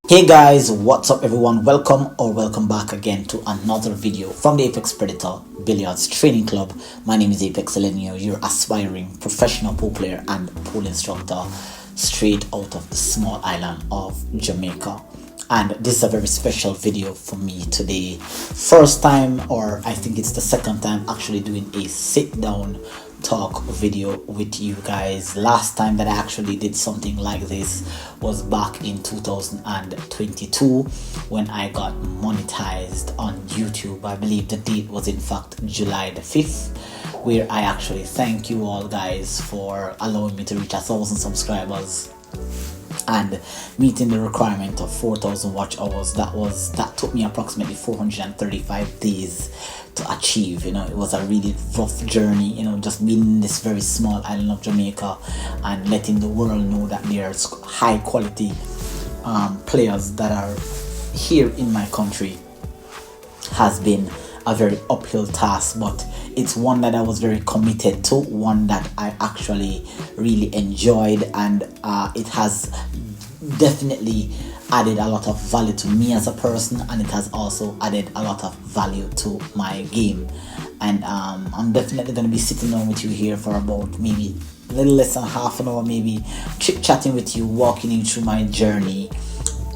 Hey guys, what's up everyone? Welcome back again to another video from the Apex Predator Billiards Training Club. My name is Apex Elenio, your aspiring professional pool player and pool instructor straight out of the small island of Jamaica. And this is a very special video for me today. First time, or I think it's the second time, actually doing a sit down talk video with you guys. Last time that I actually did something like this was back in 2022 when I got monetized on YouTube. I believe the date was in fact July the 5th, where I actually thank you all guys for allowing me to reach 1,000 subscribers and meeting the requirement of 4,000 watch hours. That took me approximately 435 days to achieve. It was a really rough journey, just being in this very small island of Jamaica and letting the world know that there's high quality players that are here in my country has been a very uphill task, but it's one that I was very committed to, one that I actually really enjoyed, and it has definitely added a lot of value to me as a person, and it has also added a lot of value to my game. And I'm definitely going to be sitting down with you here for about maybe a little less than half an hour, maybe chit chatting with you, walking you through my journey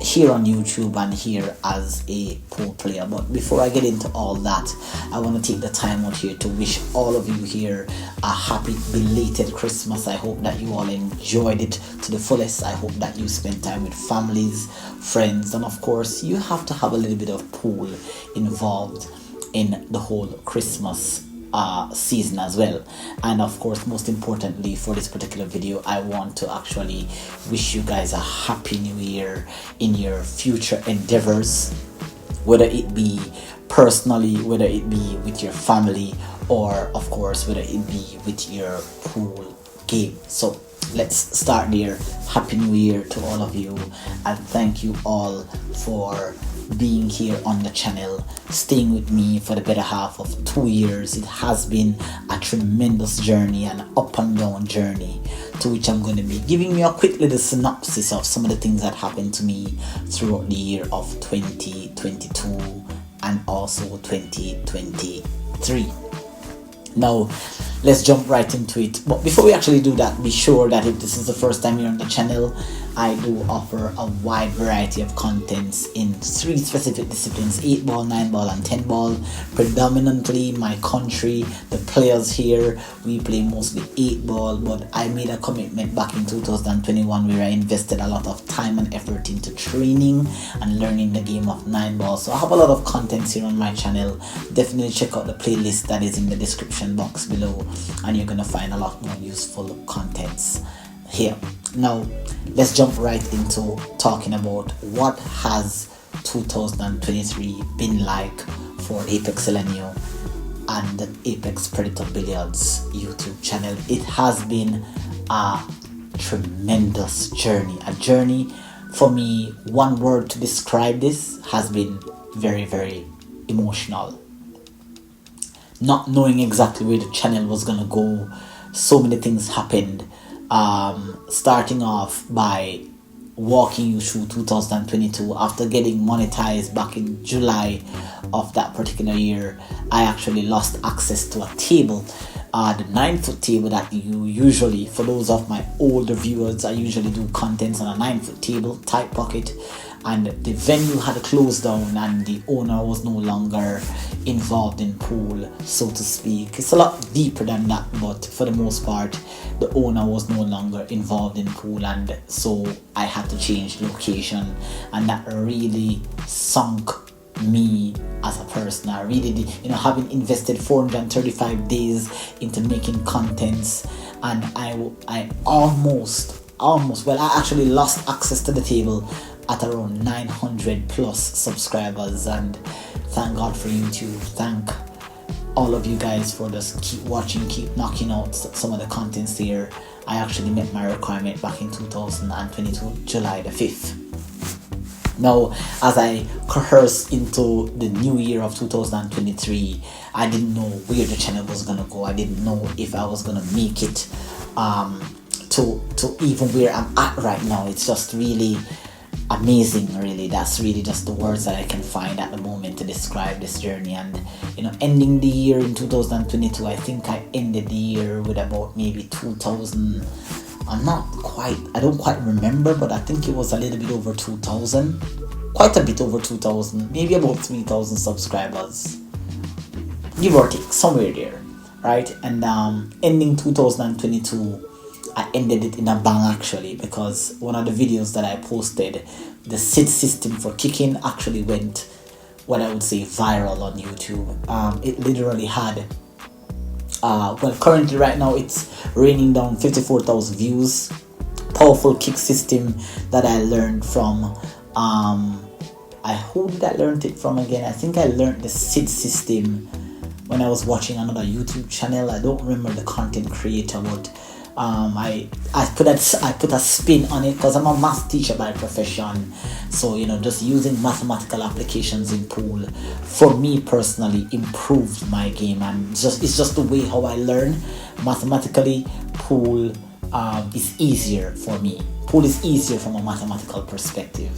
here on YouTube and here as a pool player. But before I get into all that, I want to take the time out here to wish all of you here a happy belated Christmas. I hope that you all enjoyed it to the fullest. I hope that you spent time with families, friends, and of course you have to have a little bit of pool involved in the whole Christmas season as well. And of course, most importantly for this particular video, I want to actually wish you guys a happy new year in your future endeavors, whether it be personally, whether it be with your family, or of course whether it be with your pool game. So let's start there. Happy new year to all of you, and thank you all for being here on the channel, staying with me for the better half of 2 years. It has been a tremendous journey, an up and down journey, to which I'm going to be giving you a quick little synopsis of some of the things that happened to me throughout the year of 2022 and also 2023. Now let's jump right into it. But before we actually do that, be sure that if this is the first time you're on the channel, I do offer a wide variety of contents in 3 specific disciplines: 8 ball, 9 ball, and 10 ball. Predominantly my country, the players here, we play mostly 8 ball, but I made a commitment back in 2021 where I invested a lot of time and effort into training and learning the game of 9 ball. So I have a lot of contents here on my channel. Definitely check out the playlist that is in the description box below, and you're gonna find a lot more useful contents here. Now let's jump right into talking about what has 2023 been like for Apex Elenio and the Apex Predator Billiards YouTube channel. It has been a tremendous journey. A journey, for me, one word to describe this, has been very, very emotional. Not knowing exactly where the channel was gonna go, so many things happened. Starting off by walking you through 2022. After getting monetized back in July of that particular year, I actually lost access to a table, the 9-foot table that you usually, for those of my older viewers, I usually do contents on a 9-foot table, tight pocket, and the venue had closed down and the owner was no longer involved in pool, so to speak. It's a lot deeper than that, but for the most part the owner was no longer involved in pool, and so I had to change location, and that really sunk me as a person. I really did, having invested 435 days into making contents, and I almost, well, I actually lost access to the table at around 900 plus subscribers. And thank God for YouTube. Thank all of you guys for just keep watching, keep knocking out some of the contents here. I actually met my requirement back in 2022 July the 5th. Now, as I coerce into the new year of 2023, I didn't know where the channel was gonna go. I didn't know if I was gonna make it to even where I'm at right now. It's just really amazing, really. That's really just the words that I can find at the moment to describe this journey. And ending the year in 2022, I think I ended the year with about maybe 2000. I don't quite remember, but I think it was a little bit over 2000, quite a bit over 2000, maybe about 3000 subscribers, give or take, somewhere there, right? And ending 2022, I ended it in a bang, actually, because one of the videos that I posted, the SID system for kicking, actually went, what I would say, viral on YouTube. It literally had currently right now it's raining down 54,000 views. Powerful kick system that I learned from who did I learn it from again? I think I learned the SID system when I was watching another YouTube channel. I don't remember the content creator, but I put a spin on it because I'm a math teacher by profession. So just using mathematical applications in pool, for me personally, improved my game, and it's just the way how I learn. Mathematically, pool is easier for me. Pool is easier from a mathematical perspective.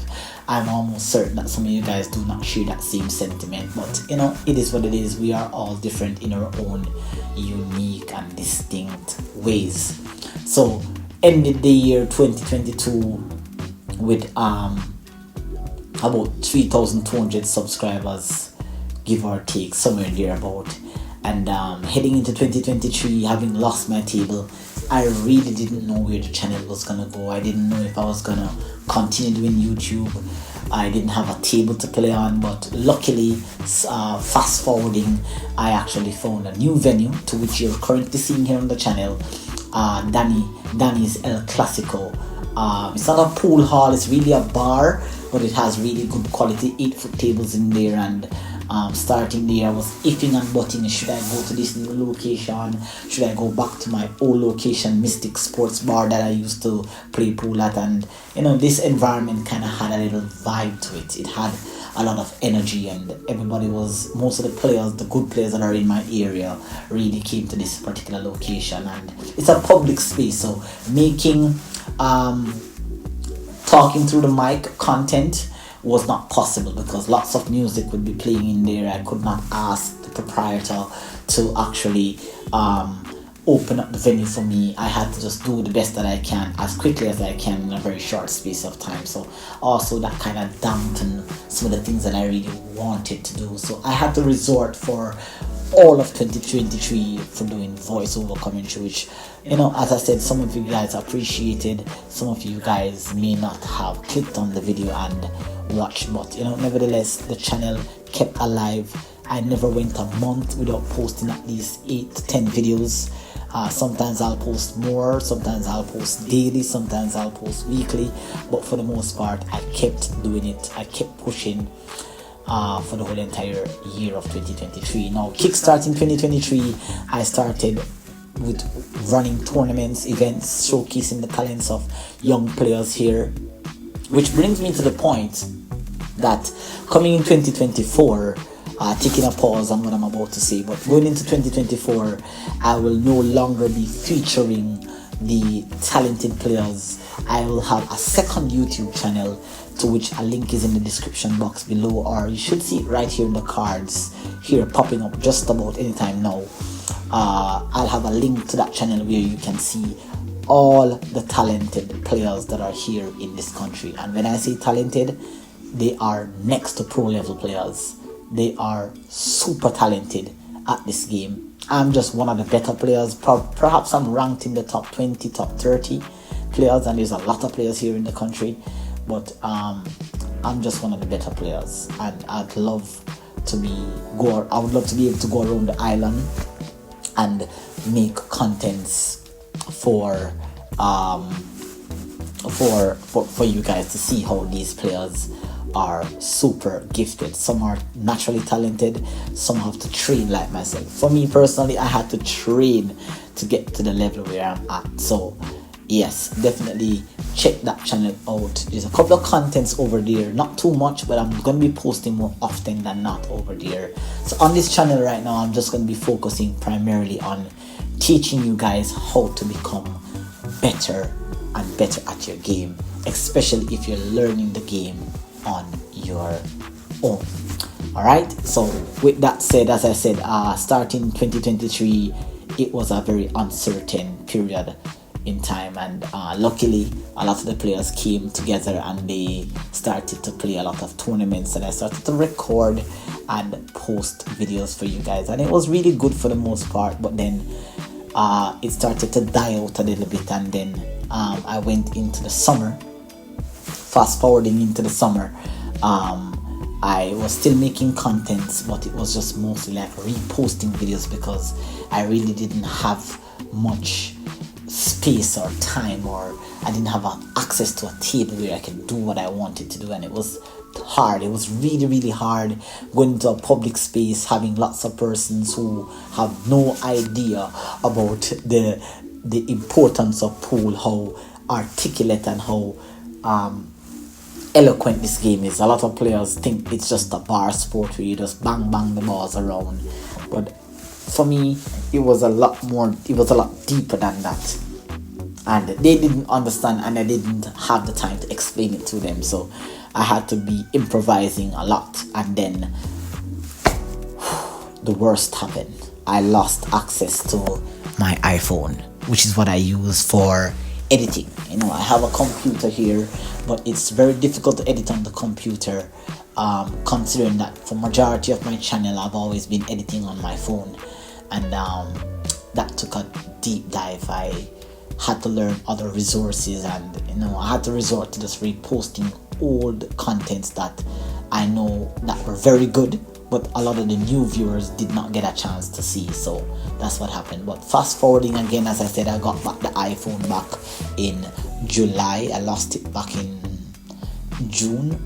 I'm almost certain that some of you guys do not share that same sentiment, but it is what it is. We are all different in our own unique and distinct ways. So ended the year 2022 with about 3,200 subscribers, give or take, somewhere there about. And heading into 2023, having lost my table, I really didn't know where the channel was gonna go. I didn't know if I was gonna continue doing YouTube. I didn't have a table to play on, but luckily, fast forwarding, I actually found a new venue, to which you're currently seeing here on the channel, Danny's El Clasico. It's not a pool hall, it's really a bar, but it has really good quality 8-foot tables in there. And starting there, I was iffing and butting, should I go to this new location, should I go back to my old location, Mystic Sports Bar, that I used to play pool at. And this environment kind of had a little vibe to it. It had a lot of energy, and most of the players, the good players that are in my area, really came to this particular location. And it's a public space, so making talking through the mic content was not possible because lots of music would be playing in there. I could not ask the proprietor to actually open up the venue for me. I had to just do the best that I can as quickly as I can in a very short space of time. So also that kind of dampened some of the things that I really wanted to do. So I had to resort for all of 2023 for doing voiceover commentary, which as I said, some of you guys appreciated, some of you guys may not have clicked on the video and watched, but nevertheless, the channel kept alive. I never went a month without posting at least 8 to 10 videos. Sometimes I'll post more, sometimes I'll post daily, sometimes I'll post weekly, but for the most part, I kept doing it. I kept pushing for the whole entire year of 2023. Now, kickstarting 2023, I started with running tournaments, events, showcasing the talents of young players here, which brings me to the point that coming in 2024, taking a pause on what I'm about to say, but going into 2024, I will no longer be featuring the talented players. I will have a second YouTube channel, to which a link is in the description box below, or you should see it right here in the cards here popping up just about anytime now. I'll have a link to that channel where you can see all the talented players that are here in this country. And when I say talented, they are next to pro level players. They are super talented at this game. I'm just one of the better players. Perhaps I'm ranked in the top 20, top 30 players, and there's a lot of players here in the country, but I'm just one of the better players, and I would love to be able to go around the island and make contents for you guys to see how these players are super gifted. Some are naturally talented, some have to train like myself. For me personally, I had to train to get to the level where I'm at. So yes, definitely check that channel out. There's a couple of contents over there, not too much, but I'm going to be posting more often than not over there. So on this channel right now, I'm just going to be focusing primarily on teaching you guys how to become better and better at your game especially if you're learning the game on your own. All right, so with that said, as I said, starting 2023, it was a very uncertain period in time, and luckily a lot of the players came together and they started to play a lot of tournaments, and I started to record and post videos for you guys, and it was really good for the most part. But then it started to die out a little bit, and then I went into the summer. Fast forwarding into the summer, I was still making contents, but it was just mostly like reposting videos because I really didn't have much space or time, or I didn't have access to a table where I could do what I wanted to do, and it was hard. It was really hard going into a public space, having lots of persons who have no idea about the importance of pool, how articulate and how eloquent this game is. A lot of players think it's just a bar sport where you just bang the balls around, but for me it was a lot deeper than that, and they didn't understand, and I didn't have the time to explain it to them, so I had to be improvising a lot. And then the worst happened. I lost access to my iPhone, which is what I use for editing. I have a computer here, but it's very difficult to edit on the computer, considering that for majority of my channel I've always been editing on my phone, and that took a deep dive. I had to learn other resources, and I had to resort to just reposting old contents that I know that were very good, but a lot of the new viewers did not get a chance to see. So that's what happened. But fast forwarding again, as I said, I got back the iPhone back in July. I lost it back in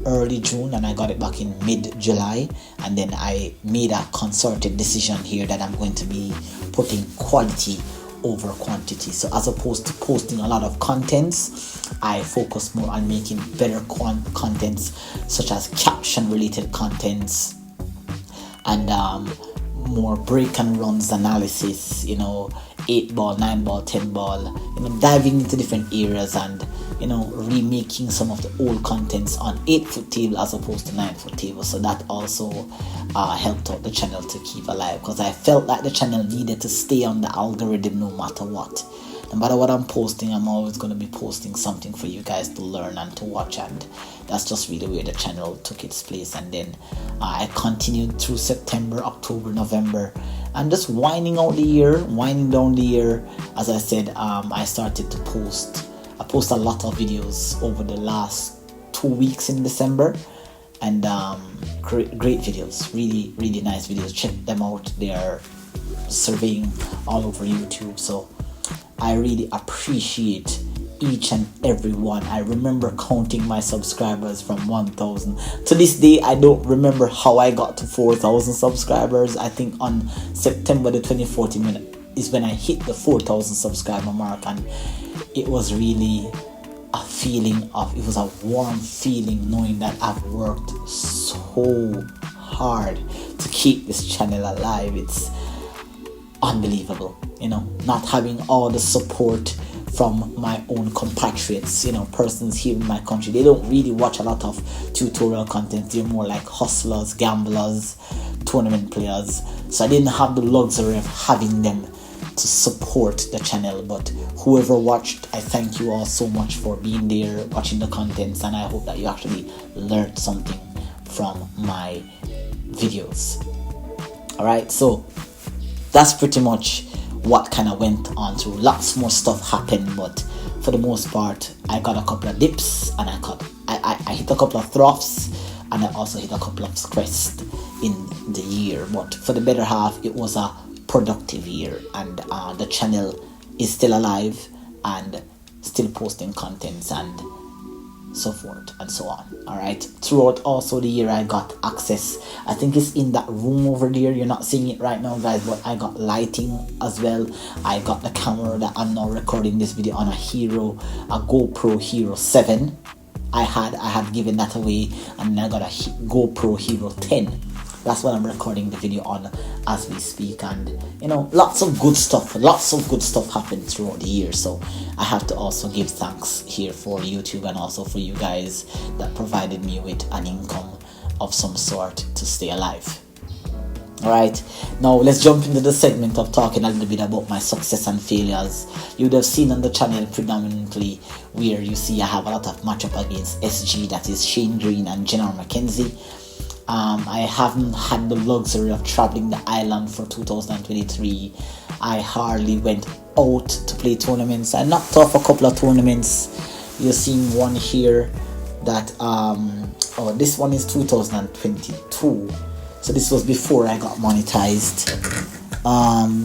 early June, and I got it back in mid-July, and then I made a concerted decision here that I'm going to be putting quality over quantity. So as opposed to posting a lot of contents, I focus more on making better contents, such as caption related contents, and more break and runs analysis, 8 ball, 9 ball, 10 ball, diving into different areas, and remaking some of the old contents on 8-foot table as opposed to 9-foot table. So that also helped out the channel to keep alive, because I felt like the channel needed to stay on the algorithm no matter what. No matter what I'm posting, I'm always going to be posting something for you guys to learn and to watch, and that's just really where the channel took its place. And then I continued through September, October, November, and just winding down the year. As I said, I started to post. I post a lot of videos over the last 2 weeks in December, and great videos, really nice videos. Check them out. They are surveying all over YouTube. So I really appreciate each and every one. I remember counting my subscribers from 1,000 to this day. I don't remember how I got to 4,000 subscribers. I think on September the 24th is when I hit the 4,000 subscriber mark, and it was really it was a warm feeling knowing that I've worked so hard to keep this channel alive. It's unbelievable, not having all the support from my own compatriots, persons here in my country. They don't really watch a lot of tutorial content. They're more like hustlers, gamblers, tournament players. So I didn't have the luxury of having them to support the channel. But whoever watched, I thank you all so much for being there, watching the contents, and I hope that you actually learned something from my videos. Alright, so that's pretty much what kind of went on through. Lots more stuff happened, but for the most part I got a couple of dips, and I hit a couple of troughs, and I also hit a couple of crests in the year. But for the better half, it was a productive year, and the channel is still alive and still posting contents and so forth and so on. Alright, throughout also the year I got access, I think it's in that room over there, you're not seeing it right now guys, but I got lighting as well. I got the camera that I'm now recording this video on, a GoPro Hero 7. I had given that away, and then I got a GoPro Hero 10. That's what I'm recording the video on as we speak, and lots of good stuff happened throughout the year. So I have to also give thanks here for YouTube and also for you guys that provided me with an income of some sort to stay alive. Alright, now let's jump into the segment of talking a little bit about my success and failures. You would have seen on the channel predominantly where you see I have a lot of matchup against SG, that is Shane Green and General McKenzie. I haven't had the luxury of traveling the island for 2023. I hardly went out to play tournaments. I knocked off a couple of tournaments. You're seeing one here that this one is 2022. So this was before I got monetized.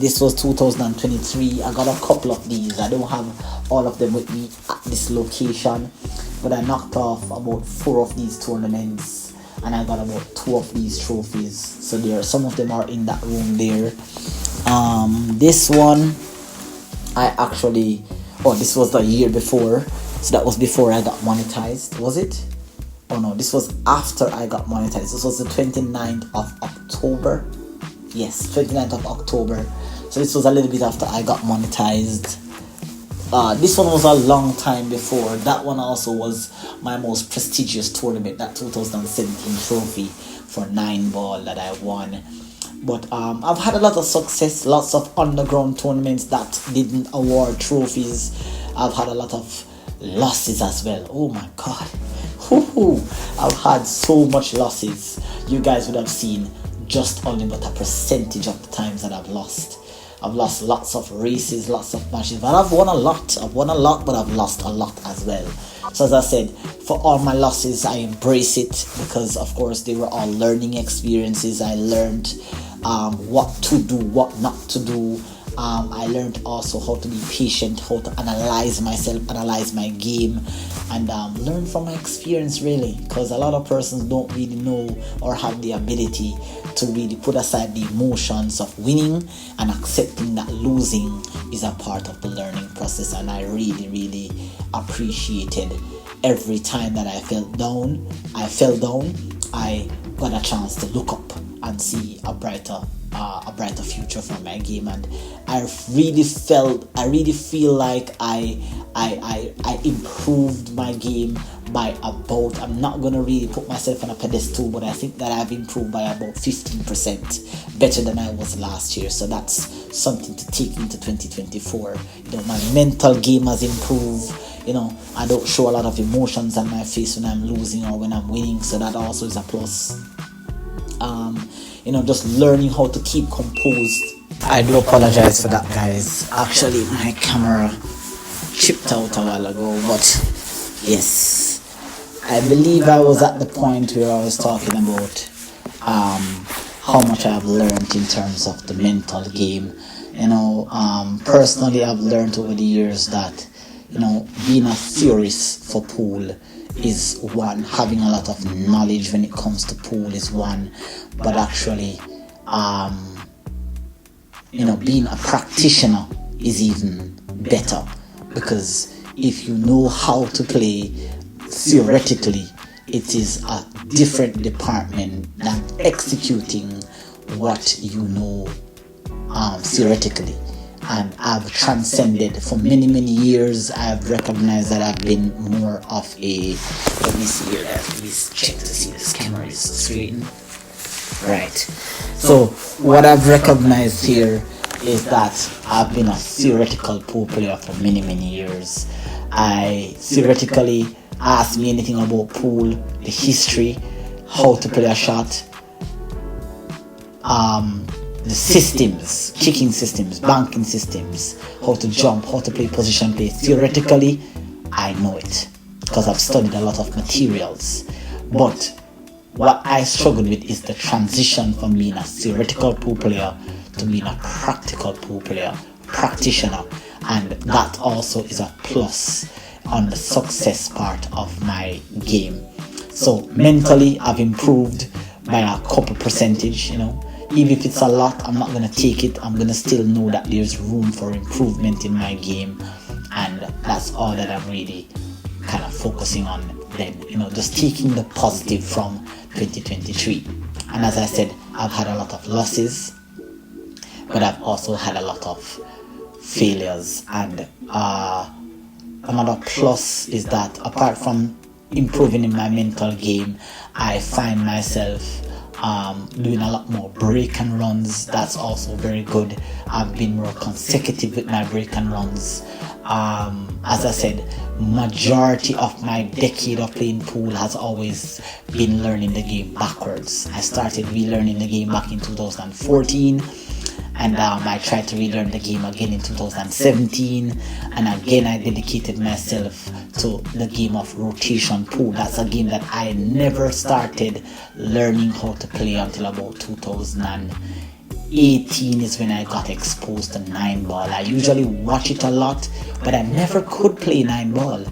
This was 2023. I got a couple of these. I don't have all of them with me at this location, but I knocked off about 4 of these tournaments, and I got about 2 of these trophies. So there, some of them are in that room there. This one, I actually, this was the year before. So that was before I got monetized, was it? Oh no, this was after I got monetized. This was the 29th of October. Yes, 29th of October. So this was a little bit after I got monetized. This one was a long time before. That one also was my most prestigious tournament, that 2017 trophy for 9-ball that I won. But I've had a lot of success, lots of underground tournaments that didn't award trophies. I've had a lot of losses as well. Oh my god. I've had so much losses. You guys would have seen just only but a percentage of the times that I've lost. I've lost lots of races, lots of matches, but I've won a lot. But I've lost a lot as well. So as I said, for all my losses, I embrace it, because of course they were all learning experiences. I learned what to do, what not to do. I learned also how to be patient, how to analyze myself, analyze my game, and learn from my experience, really, because a lot of persons don't really know or have the ability to really put aside the emotions of winning and accepting that losing is a part of the learning process. And I really appreciated every time that I fell down, I got a chance to look up and see a brighter future for my game. And I really feel like I improved my game by about, I'm not gonna really put myself on a pedestal, but I think that I've improved by about 15% better than I was last year. So that's something to take into 2024. My mental game has improved. I don't show a lot of emotions on my face when I'm losing or when I'm winning, so that also is a plus. Just learning how to keep composed. I do apologize for that, guys. Actually, my camera chipped out a while ago, but yes, I believe I was at the point where I was talking about how much I've learned in terms of the mental game. Personally, I've learned over the years that being a theorist for pool is one, having a lot of knowledge when it comes to pool is one, but actually being a practitioner is even better, because if you know how to play theoretically, it is a different department than executing what you know theoretically. And I've transcended for many years. I've recognized that I've been more of a, let me see here, let me check to see this camera is straight. Right. So what I've recognized here is that I've been a theoretical pool player for many years. I theoretically ask me anything about pool, the history, how to play a shot, the systems, kicking systems, banking systems, how to jump, how to play position play. Theoretically, I know it because I've studied a lot of materials. But what I struggle with is the transition from being a theoretical pool player to being a practical pool player, practitioner. And that also is a plus on the success part of my game. So mentally, I've improved by a couple percentage, Even if it's a lot, I'm not going to take it. I'm going to still know that there's room for improvement in my game. And that's all that I'm really kind of focusing on then, just taking the positive from 2023. And as I said, I've had a lot of losses. but I've also had a lot of failures. And another plus is that apart from improving in my mental game, I find myself doing a lot more break and runs. That's also very good. I've been more consecutive with my break and runs. As I said, majority of my decade of playing pool has always been learning the game backwards. I started relearning the game back in 2014, and I tried to relearn the game again in 2017, and again I dedicated myself to the game of rotation pool. That's a game that I never started learning how to play until about 2018 is when I got exposed to 9-ball. I usually watch it a lot, but I never could play 9-ball.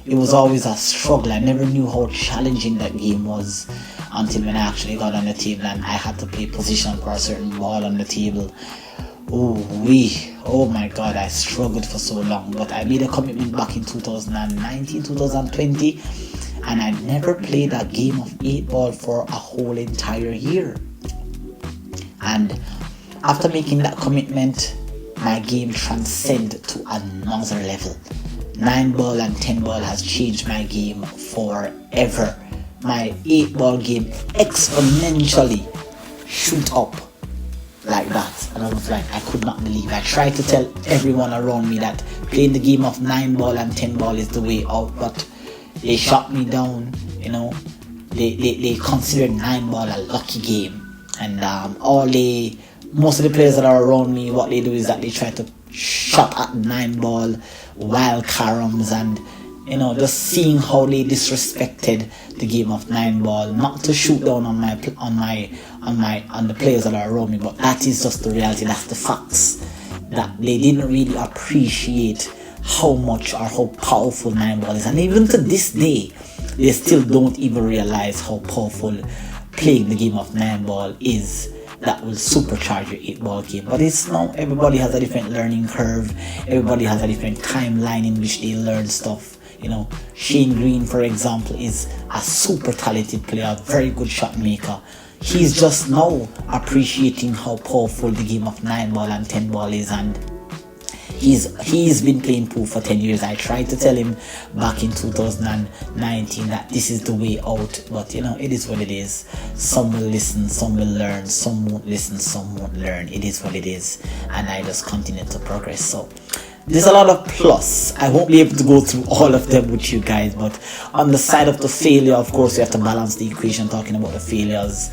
It was always a struggle. I never knew how challenging that game was until when I actually got on the table and I had to play position for a certain ball on the table. Oh my god, I struggled for so long, but I made a commitment back in 2019, 2020, and I never played a game of 8-ball for a whole entire year. And after making that commitment, my game transcended to another level. 9-ball and 10-ball has changed my game forever. My 8-ball game exponentially shoot up like that, and I was like, I could not believe. I tried to tell everyone around me that playing the game of 9-ball and 10-ball is the way out, but they shot me down. They considered 9-ball a lucky game, and most of the players that are around me, what they do is that they try to shot at 9-ball wild caroms, and just seeing how they disrespected the game of 9-ball. Not to shoot down on the players that are around me, but that is just the reality. That's the facts. That they didn't really appreciate how much or how powerful 9-ball is, and even to this day, they still don't even realize how powerful playing the game of 9-ball is. That will supercharge your 8-ball game. But it's now everybody has a different learning curve. Everybody has a different timeline in which they learn stuff. Shane Green, for example, is a super talented player, very good shot maker. He's just now appreciating how powerful the game of 9-ball and 10-ball is, and he's been playing pool for 10 years. I tried to tell him back in 2019 that this is the way out, but it is what it is. Some will listen, some will learn, some won't listen, some won't learn. It is what it is, and I just continue to progress. So there's a lot of plus. I won't be able to go through all of them with you guys, but on the side of the failure, of course, we have to balance the equation. Talking about the failures,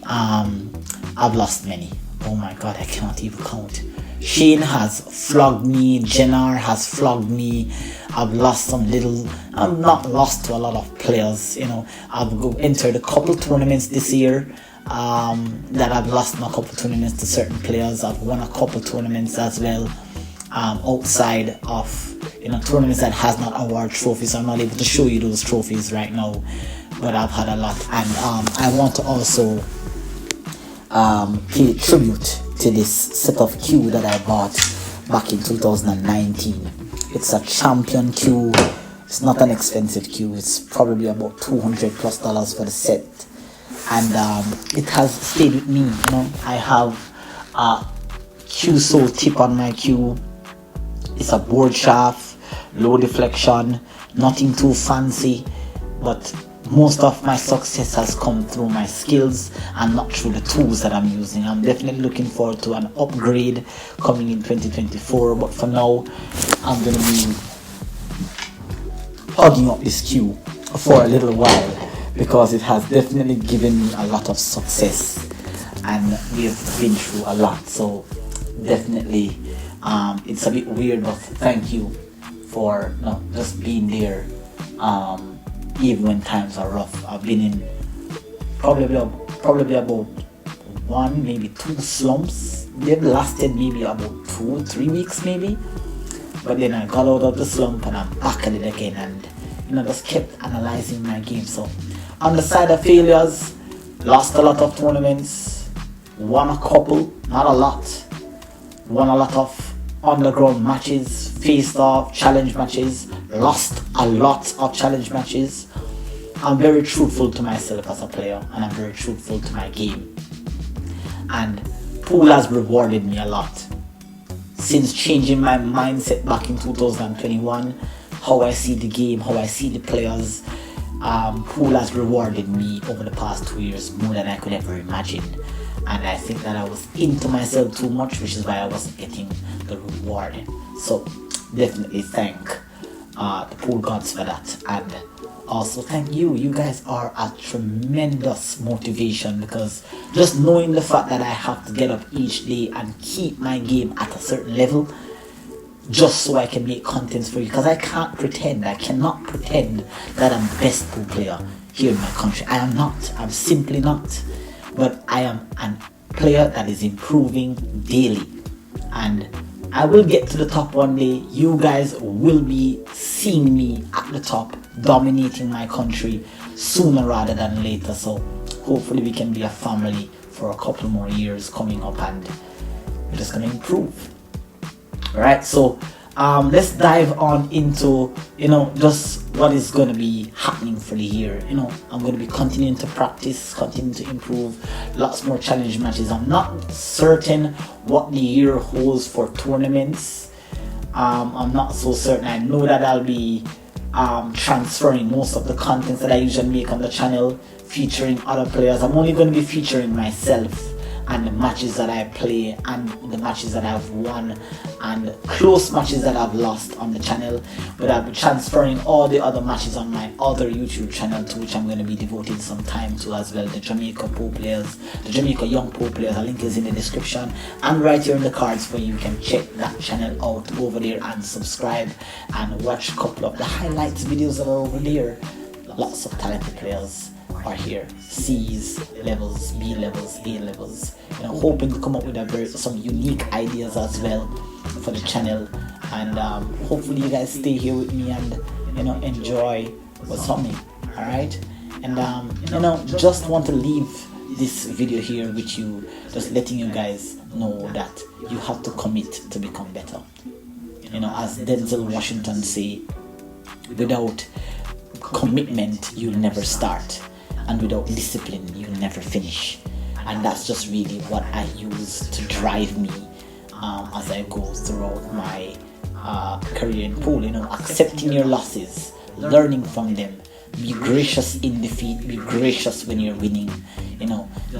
I've lost many. Oh my god, I cannot even count. Shane has flogged me, Jennar has flogged me. I've lost I'm not lost to a lot of players. I've entered a couple tournaments this year that I've lost in a couple tournaments to certain players. I've won a couple tournaments as well, outside of tournaments that has not award trophies. I'm not able to show you those trophies right now, but I've had a lot. And I want to also pay tribute to this set of cue that I bought back in 2019. It's a champion cue. It's not an expensive cue. It's probably about $200+ for the set, and it has stayed with me. I have a QSO tip on my cue. It's a board shaft, low deflection, nothing too fancy, but most of my success has come through my skills and not through the tools that I'm using. I'm definitely looking forward to an upgrade coming in 2024, but for now, I'm going to be hugging up this cue for a little while because it has definitely given me a lot of success and we've been through a lot. So definitely, it's a bit weird, but thank you for just being there. Even when times are rough. I've been in probably about 1, maybe 2 slumps. They've lasted maybe about 2-3 weeks maybe, but then I got out of the slump and I'm back at it again, and just kept analyzing my game. So on the side of failures, lost a lot of tournaments, won a couple, not a lot, won a lot of underground matches, faced off challenge matches, lost a lot of challenge matches. I'm very truthful to myself as a player, and I'm very truthful to my game. And pool has rewarded me a lot. Since changing my mindset back in 2021, how I see the game, how I see the players, pool has rewarded me over the past 2 years more than I could ever imagine. And I think that I was into myself too much, which is why I wasn't getting the reward. So definitely thank the pool gods for that, and also thank you. You guys are a tremendous motivation, because just knowing the fact that I have to get up each day and keep my game at a certain level just so I can make contents for you, because I cannot pretend that I'm the best pool player here in my country. I am not. I'm simply not. But I am a player that is improving daily, and I will get to the top one day. You guys will be seeing me at the top, dominating my country sooner rather than later. So hopefully we can be a family for a couple more years coming up, and we're just gonna improve. All right, so let's dive on into just what is going to be happening for the year. I'm going to be continuing to practice, continuing to improve, lots more challenge matches. I'm not certain what the year holds for tournaments. I'm not so certain. I know that I'll be transferring most of the contents that I usually make on the channel, featuring other players. I'm only going to be featuring myself and the matches that I play, and the matches that I've won, and close matches that I've lost on the channel. But I'll be transferring all the other matches on my other YouTube channel, to which I'm going to be devoting some time to as well. The Jamaica Pro Players, the Jamaica Young Pro Players, a link is in the description and right here in the cards for you. You can check that channel out. Go over there and subscribe and watch a couple of the highlights videos that are over there. Lots of talented players are here. C's levels, B levels, A levels. Hoping to come up with some unique ideas as well for the channel, and hopefully you guys stay here with me and enjoy what's happening. All right, and just want to leave this video here with you, just letting you guys know that you have to commit to become better. As Denzel Washington say, without commitment you'll never start, and without discipline you'll never finish. And that's just really what I use to drive me as I go throughout my career in pool. Accepting your losses, learning from them, be gracious in defeat, be gracious when you're winning.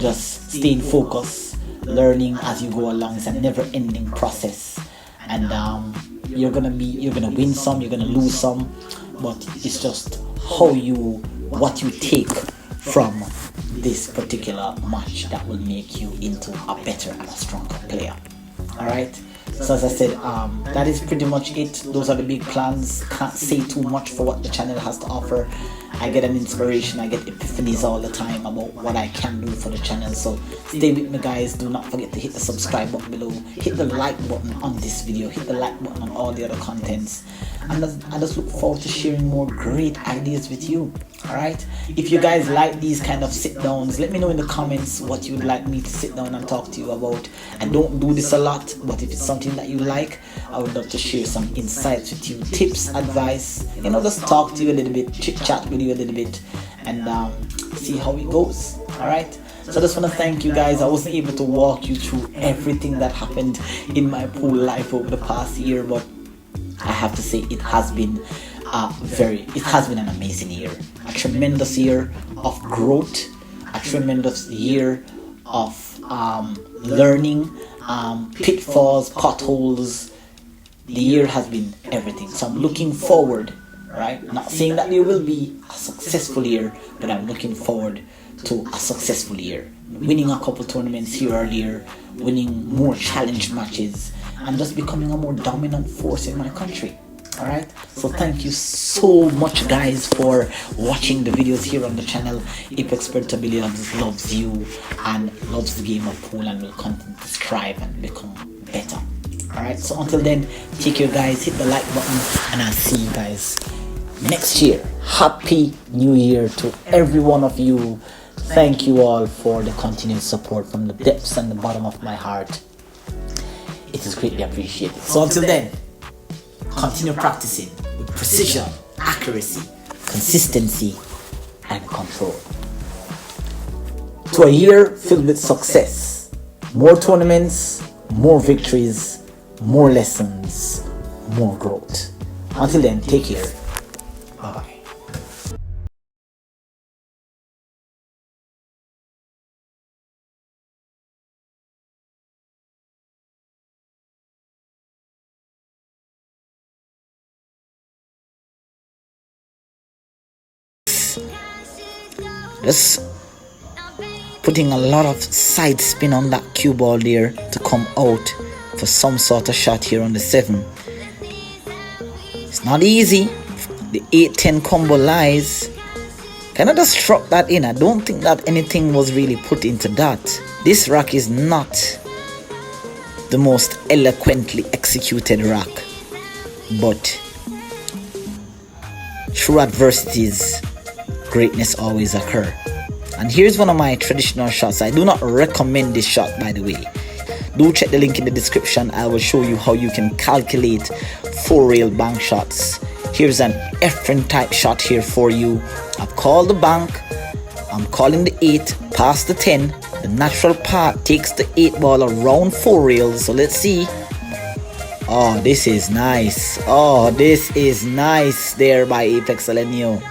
Just staying focused, learning as you go along. It's a never-ending process, and you're gonna win some, you're gonna lose some, but it's just what you take from this particular match that will make you into a better and a stronger player. All right, so as I said, that is pretty much it. Those are the big plans. Can't say too much for what the channel has to offer. I get an inspiration, I get epiphanies all the time about what I can do for the channel. So stay with me, guys. Do not forget to hit the subscribe button below, hit the like button on this video, hit the like button on all the other contents, and I just look forward to sharing more great ideas with you. All right, if you guys like these kind of sit downs, let me know in the comments what you would like me to sit down and talk to you about. I don't do this a lot, but if it's something that you like, I would love to share some insights with you, tips, advice, just talk to you a little bit, chit chat with you a little bit, and see how it goes. All right, so I just want to thank you guys. I wasn't able to walk you through everything that happened in my pool life over the past year, but I have to say it has been an amazing year, a tremendous year of growth, a tremendous year of learning, pitfalls, potholes. The year has been everything, so I'm looking forward, right? Not saying that there will be a successful year, but I'm looking forward to a successful year, winning a couple tournaments here or there, winning more challenge matches, and just becoming a more dominant force in my country. Alright, so thank you so much, guys, for watching the videos here on the channel. Apex Predator Billiards loves you and loves the game of pool, and will continue to strive and become better. Alright, so until then, take care, guys. Hit the like button, and I'll see you guys next year. Happy New Year to every one of you. Thank you all for the continued support from the depths and the bottom of my heart. It is greatly appreciated. So until then, continue practicing with precision, accuracy, consistency, and control. To a year filled with success, More tournaments, more victories, more lessons, more growth. Until then, take care. Bye bye. Just putting a lot of side spin on that cue ball there to come out for some sort of shot here on the 7. It's not easy. The 8-10 combo lies. Kind of just struck that in. I don't think that anything was really put into that. This rack is not the most eloquently executed rack, but through adversities, greatness always occur. And here's one of my traditional shots. I do not recommend this shot, by the way. Do check the link in the description. I will show you how you can calculate 4-rail bank shots. Here's an Efren type shot here for you. I've called the bank. I'm calling the 8 past the 10. The natural path takes the 8 ball around 4 rails. So let's see. Oh, this is nice. Oh, this is nice there by Apex Elenio.